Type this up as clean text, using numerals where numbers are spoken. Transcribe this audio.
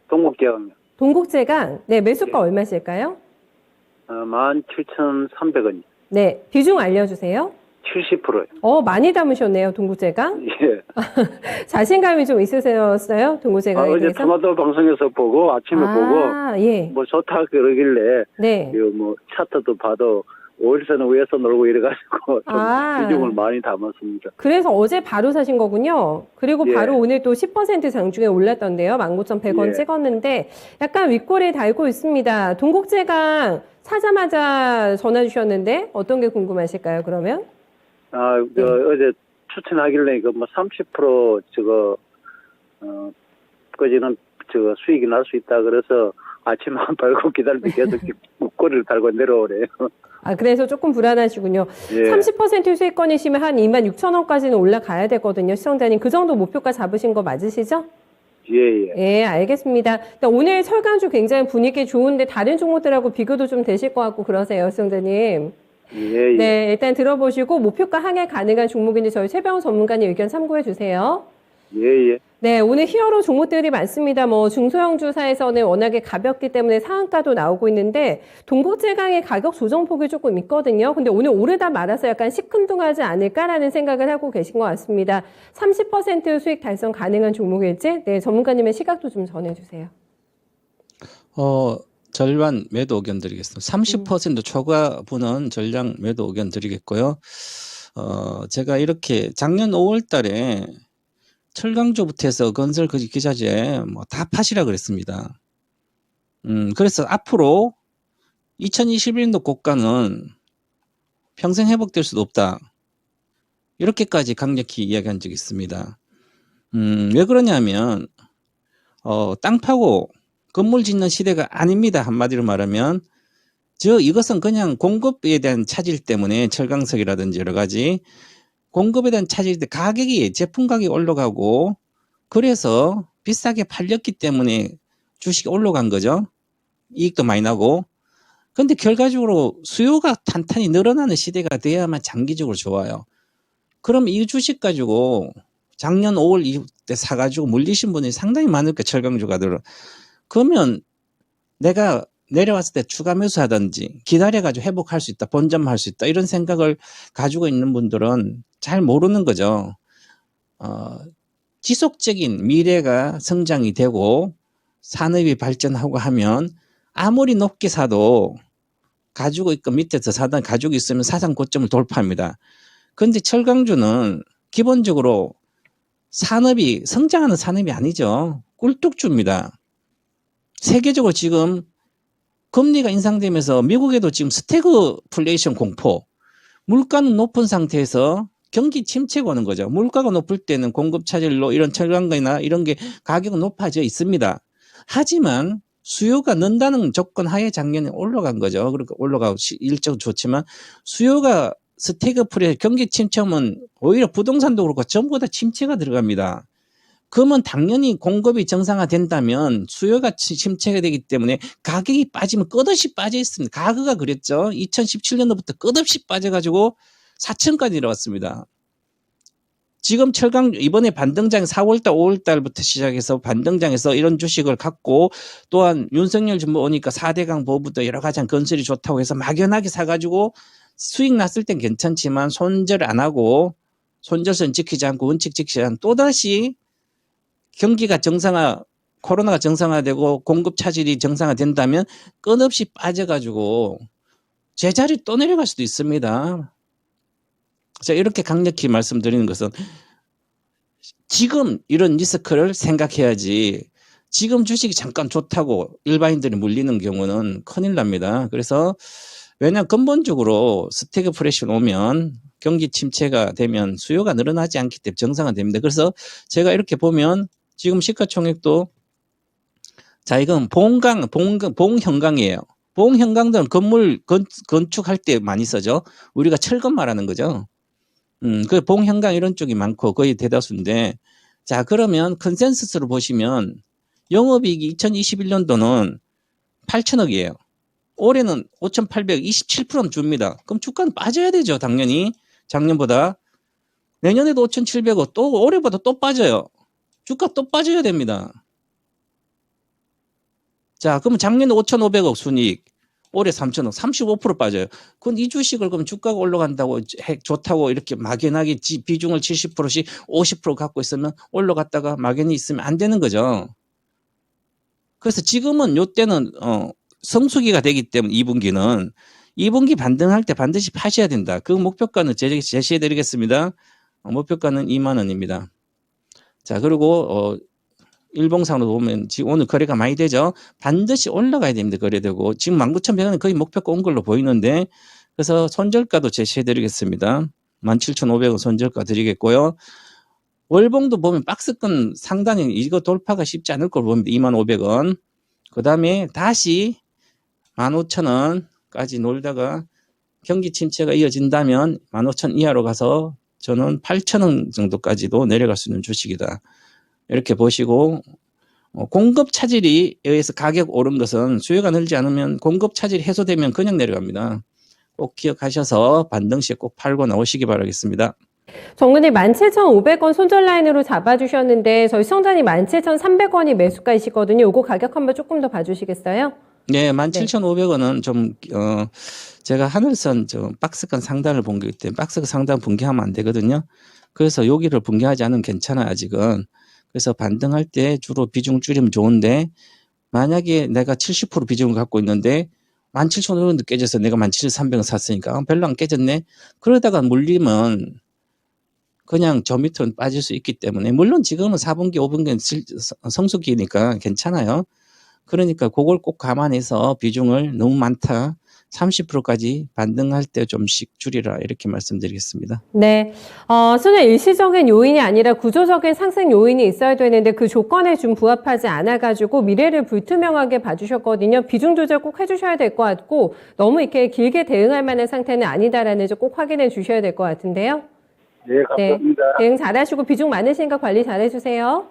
동국제강요. 동국제강, 네, 매수가 예. 얼마실까요? 17,300원. 네, 비중 알려주세요. 70%요. 많이 담으셨네요, 동국제강. 예. 자신감이 좀 있으셨어요, 동국제강에 어제 대해서? 토마토 방송에서 보고, 아침에 보고, 예. 뭐 좋다 그러길래, 네. 뭐 차트도 봐도, 5일선은 위에서 놀고 이래가지고, 좀 비중을 아, 많이 담았습니다. 그래서 어제 바로 사신 거군요. 그리고 바로 예. 오늘 또 10% 장중에 올랐던데요. 19,100원 예. 찍었는데 약간 윗골이 달고 있습니다. 동국제강 사자마자 전화 주셨는데 어떤 게 궁금하실까요, 그러면? 네. 어제 추천하길래, 뭐 30% 까지는 수익이 날 수 있다. 그래서 아침에 한 팔고 기다리고 계속 꼬리를 달고 내려오래요. 그래서 조금 불안하시군요. 예. 30% 수익권이시면 한 26,000원까지는 올라가야 되거든요. 시청자님, 그 정도 목표가 잡으신 거 맞으시죠? 예. 예, 알겠습니다. 오늘 설강주 굉장히 분위기 좋은데 다른 종목들하고 비교도 좀 되실 것 같고 그러세요, 시청자님. 예. 네, 일단 들어보시고 목표가 항해 가능한 종목인지 저희 최병호 전문가님 의견 참고해 주세요. 예. 네, 오늘 히어로 종목들이 많습니다. 뭐 중소형주사에서는 워낙에 가볍기 때문에 상한가도 나오고 있는데 동국제강의 가격 조정폭이 조금 있거든요. 근데 오늘 오르다 말아서 약간 시큰둥하지 않을까라는 생각을 하고 계신 것 같습니다. 30% 수익 달성 가능한 종목일지, 네, 전문가님의 시각도 좀 전해주세요. 절반 매도 의견 드리겠습니다. 30% 초과분은 전량 매도 의견 드리겠고요. 제가 이렇게 작년 5월 달에 철강주부터 해서 건설 기자재 뭐 다 파시라 그랬습니다. 그래서 앞으로 2021년도 고가는 평생 회복될 수도 없다. 이렇게까지 강력히 이야기한 적이 있습니다. 왜 그러냐면 땅 파고 건물 짓는 시대가 아닙니다. 한마디로 말하면 이것은 그냥 공급에 대한 차질 때문에 철강석이라든지 여러 가지 공급에 대한 차질 때 제품 가격이 올라가고 그래서 비싸게 팔렸기 때문에 주식이 올라간 거죠. 이익도 많이 나고. 근데 결과적으로 수요가 탄탄히 늘어나는 시대가 돼야만 장기적으로 좋아요. 그럼 이 주식 가지고 작년 5월 이때 사가지고 물리신 분이 상당히 많을 거예요. 철강주가들은. 그러면 내가 내려왔을 때 추가 매수하든지 기다려가지고 회복할 수 있다. 본점할 수 있다. 이런 생각을 가지고 있는 분들은 잘 모르는 거죠. 지속적인 미래가 성장이 되고 산업이 발전하고 하면 아무리 높게 사도 가지고 있고 밑에서 사던 가지고 있으면 사상 고점을 돌파합니다. 그런데 철강주는 기본적으로 산업이 성장하는 산업이 아니죠. 꿀뚝주입니다. 세계적으로 지금 금리가 인상되면서 미국에도 지금 스태그플레이션 공포, 물가는 높은 상태에서 경기 침체가 오는 거죠. 물가가 높을 때는 공급 차질로 이런 철강이나 이런 게 가격은 높아져 있습니다. 하지만 수요가 는다는 조건 하에 작년에 올라간 거죠. 그러니까 올라가고 일정 좋지만 수요가 스태그플레이션 경기 침체면 오히려 부동산도 그렇고 전부 다 침체가 들어갑니다. 그러면 당연히 공급이 정상화된다면 수요가 침체가 되기 때문에 가격이 빠지면 끝없이 빠져 있습니다. 가그가 그랬죠. 2017년도부터 끝없이 빠져가지고 4천까지 내려왔습니다. 지금 이번에 반등장 4월달 5월달부터 시작해서 반등장에서 이런 주식을 갖고 또한 윤석열 정부 오니까 4대강 보부도 여러 가지 건설이 좋다고 해서 막연하게 사가지고 수익 났을 땐 괜찮지만 손절 안 하고 손절선 지키지 않고 원칙 지키지 않고 또다시 경기가 코로나가 정상화되고 공급 차질이 정상화된다면 끊없이 빠져가지고 제자리 또 내려갈 수도 있습니다. 제가 이렇게 강력히 말씀드리는 것은 지금 이런 리스크를 생각해야지 지금 주식이 잠깐 좋다고 일반인들이 물리는 경우는 큰일 납니다. 그래서 왜냐하면 근본적으로 스태그플레이션 오면 경기 침체가 되면 수요가 늘어나지 않기 때문에 정상화됩니다. 그래서 제가 이렇게 보면 지금 시가총액도 자 이건 봉형강이에요. 봉형강들은 건물 건축할 때 많이 쓰죠. 우리가 철근 말하는 거죠. 그 봉형강 이런 쪽이 많고 거의 대다수인데 자 그러면 컨센서스로 보시면 영업이익이 2021년도는 8천억이에요. 올해는 5,827%는 줍니다. 그럼 주가는 빠져야 되죠. 당연히 작년보다. 내년에도 5,700억 또 올해보다 또 빠져요. 주가 또 빠져야 됩니다. 자, 그러면 작년에 5,500억 순이익, 올해 3,000억, 35% 빠져요. 그건 이 주식을 그럼 주가가 올라간다고 좋다고 이렇게 막연하게 비중을 70%씩 50% 갖고 있으면 올라갔다가 막연히 있으면 안 되는 거죠. 그래서 지금은 요때는 성수기가 되기 때문에 2분기 반등할 때 반드시 파셔야 된다. 그 목표가는 제시해 드리겠습니다. 목표가는 2만 원입니다. 자, 그리고 일봉상으로 보면 지금 오늘 거래가 많이 되죠. 반드시 올라가야 됩니다. 거래되고 지금 19,100원은 거의 목표가 온 걸로 보이는데, 그래서 손절가도 제시해 드리겠습니다. 17,500원 손절가 드리겠고요. 월봉도 보면 박스권 상단에 이거 돌파가 쉽지 않을 걸로 봅니다. 25,500원. 그 다음에 다시 15,000원까지 놀다가 경기 침체가 이어진다면 15,000원 이하로 가서 저는 8,000원 정도까지도 내려갈 수 있는 주식이다. 이렇게 보시고, 공급 차질에 의해서 가격 오른 것은 수요가 늘지 않으면 공급 차질이 해소되면 그냥 내려갑니다. 꼭 기억하셔서 반등 시에 꼭 팔고 나오시기 바라겠습니다. 정근님 17,500원 손절 라인으로 잡아주셨는데 저희 시청자님 17,300원이 매수가이시거든요. 요거 가격 한번 조금 더 봐주시겠어요? 네, 17,500원은 좀 제가 하늘선 박스권 상단을 붕괴했기 때문에 박스권 상단 붕괴하면 안 되거든요. 그래서 여기를 붕괴하지 않으면 괜찮아요, 아직은. 그래서 반등할 때 주로 비중 줄이면 좋은데, 만약에 내가 70% 비중을 갖고 있는데 17,500원도 깨져서 내가 17,300원 샀으니까 별로 안 깨졌네. 그러다가 물리면 그냥 저 밑으로 빠질 수 있기 때문에, 물론 지금은 4분기, 5분기는 성수기니까 괜찮아요. 그러니까 그걸 꼭 감안해서 비중을 너무 많다, 30%까지 반등할 때 좀씩 줄이라, 이렇게 말씀드리겠습니다. 네. 수는 일시적인 요인이 아니라 구조적인 상승 요인이 있어야 되는데 그 조건에 좀 부합하지 않아가지고 미래를 불투명하게 봐주셨거든요. 비중 조절 꼭 해주셔야 될 것 같고, 너무 이렇게 길게 대응할 만한 상태는 아니다라는 점 꼭 확인해 주셔야 될 것 같은데요. 네, 감사합니다. 네. 대응 잘하시고 비중 많으시니까 관리 잘해주세요.